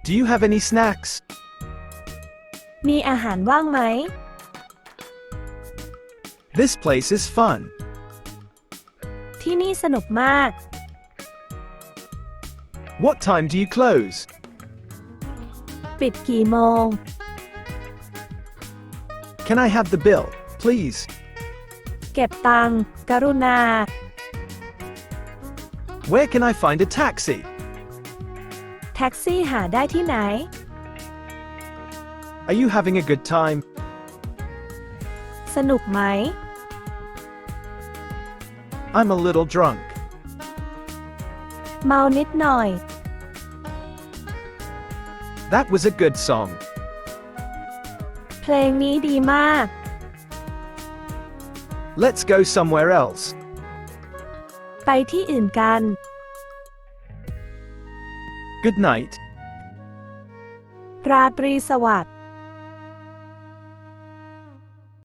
Do you have any snacks? มีอาหารว่างไหม This place is fun. ที่นี่สนุกมาก What time do you close? ปิดกี่โมง Can I have the bill, please? เก็บตังค์กรุณา Where can I find a taxi? แท็กซี่หาได้ที่ไหน Are you having a good time? สนุกไหม I'm a little drunk. เมานิดหน่อย That was a good song. เพลงนี้ดีมาก Let's go somewhere else. ไปที่อื่นกัน Good night. ราตรีสวัสดิ์